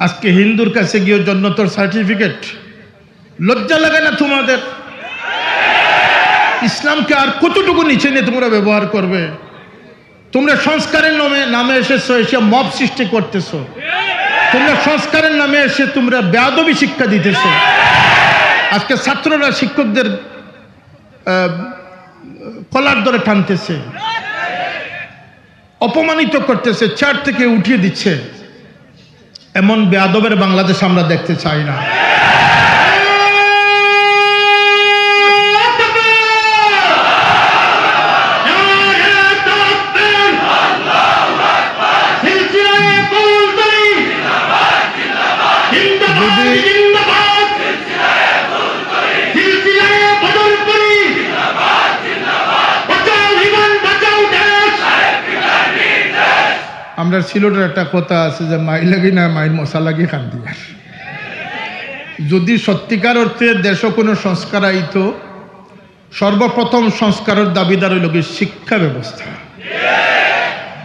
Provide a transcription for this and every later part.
আজকে হিন্দুর কাছে গিয়ে জন্নতর সার্টিফিকেট, লজ্জা লাগে না তোমাদের? ইসলামকে আর কতটুকু নিচে নিয়ে তোমরা ব্যবহার করবে? তোমরা সংস্কারের নামে এসেছো, এসে মব সৃষ্টি করতেছো। তোমরা সংস্কারের নামে এসে তোমরা বেয়াদবি শিক্ষা দিতেছো। আজকে ছাত্ররা শিক্ষকদের কলার ধরে টানতেছে, অপমানিত করতেছে, চেয়ার থেকে উঠিয়ে দিচ্ছে। এমন বেয়াদবের বাংলাদেশ আমরা দেখতে চাই না। আমরা সিলেটের একটা কথা আছে যে মাই লাগি না মাইর মশা লাগি খান দিয়া। যদি সত্যিকার অর্থে দেশ কোনো সংস্কার আইত, সর্বপ্রথম সংস্কারের দাবিদার হইল শিক্ষা ব্যবস্থা।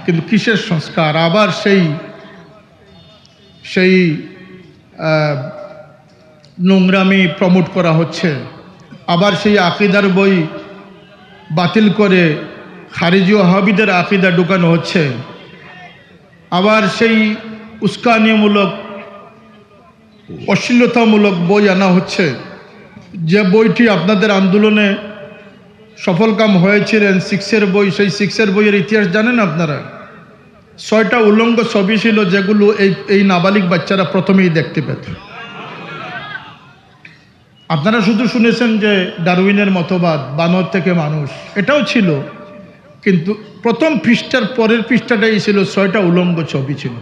কিন্তু কিসের সংস্কার? আবার সেই নোংরামি প্রমোট করা হচ্ছে। আবার সেই আকিদার বই বাতিল করে খারিজি ওয়াহাবিদের আকিদা ঢুকানো হচ্ছে। আবার সেই উস্কানিমূলক অশ্লীলতামূলক বই আনা হচ্ছে। যে বইটি আপনাদের আন্দোলনে সফলকাম হয়েছিলেন, সিক্সের বই, সেই সিক্সের বইয়ের ইতিহাস জানেন আপনারা? 6টা উলঙ্গ ছবি ছিল, যেগুলো এই নাবালিক বাচ্চারা প্রথমেই দেখতে পেত। আপনারা শুধু শুনেছেন যে ডারউইনের মতবাদ, বানর থেকে মানুষ, এটাও ছিল, কিন্তু প্রথম পৃষ্ঠার পরের পৃষ্ঠাটাই ছিল 6টা উলঙ্গ ছবি ছিল।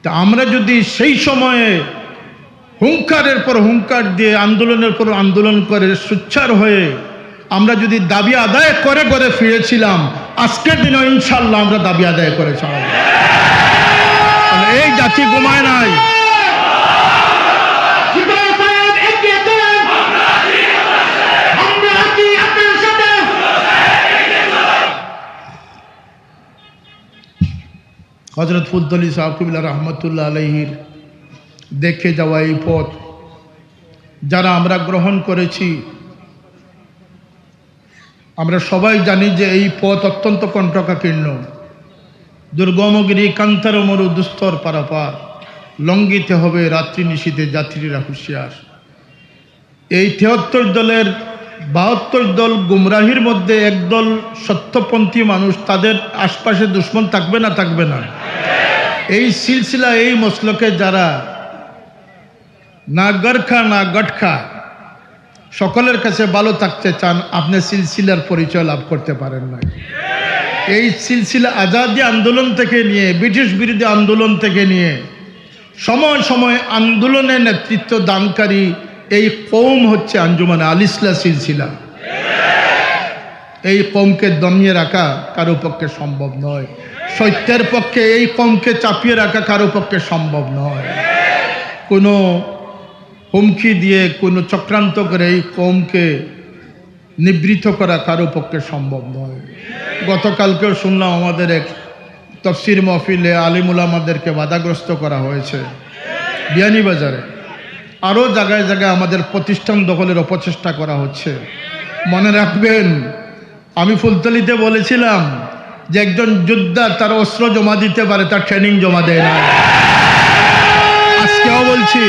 তা আমরা যদি সেই সময়ে হুঙ্কারের পর হুঙ্কার দিয়ে, আন্দোলনের পর আন্দোলন করে সোচ্চার হয়ে আমরা যদি দাবি আদায় করে করে ফিরেছিলাম, আজকের দিনে ইনশাল্লাহ আমরা দাবি আদায় করে ছাড়ব। এই জাতি ঘুমায় নাই। হযরত ফুলতলি সাহেব কিবলা রহমতুল্লাহ আলাইহির দেখে যাওয়া এই পথ যারা আমরা গ্রহণ করেছি, আমরা সবাই জানি যে এই পথ অত্যন্ত কণ্টকাকীর্ণ, দুর্গমগিরি, কান্তার মরু, দুস্তর পারাপার, লঙ্ঘিতে হবে রাত্রি নিশীথে যাত্রীরা হুঁশিয়ার। এই 73 দলের 72 দল গুমরাহির মধ্যে একদল সত্যপন্থী মানুষ, তাদের আশপাশে দুশ্মন থাকবে না? থাকবে না? এই সিলসিলা, এই মসলকে যারা না গরখা না গটখা, সকলের কাছে ভালো থাকতে চান, আপনি সিলসিলার পরিচয় লাভ করতে পারেন না। এই সিলসিলা আজাদি আন্দোলন থেকে নিয়ে, ব্রিটিশ বিরোধী আন্দোলন থেকে নিয়ে সময় সময় আন্দোলনে নেতৃত্ব দানকারী এই কৌম হচ্ছে আঞ্জুমানে আল ইসলাহ সিলসিলা। এই কৌমকে দমিয়ে রাখা কারো পক্ষে সম্ভব নয়। সত্যের পক্ষে এই কৌমকে চাপিয়ে রাখা কারো পক্ষে সম্ভব নয়। কোনো হুমকি দিয়ে, কোনো চক্রান্ত করে এই কৌমকে নিবৃত করা কারো পক্ষে সম্ভব নয়। গতকালকেও শুনলাম আমাদের এক তফসির মাহফিলে আলিম উলামাদেরকে বাধাগ্রস্ত করা হয়েছে বিয়ানীবাজারে। আরও জায়গায় জায়গায় আমাদের প্রতিষ্ঠান দখলের অপচেষ্টা করা হচ্ছে। মনে রাখবেন, আমি ফুলতলিতে বলেছিলাম যে একজন যোদ্ধা তার অস্ত্র জমা দিতে পারে, তার ট্রেনিং জমা দেয় না। আজকেও বলছি,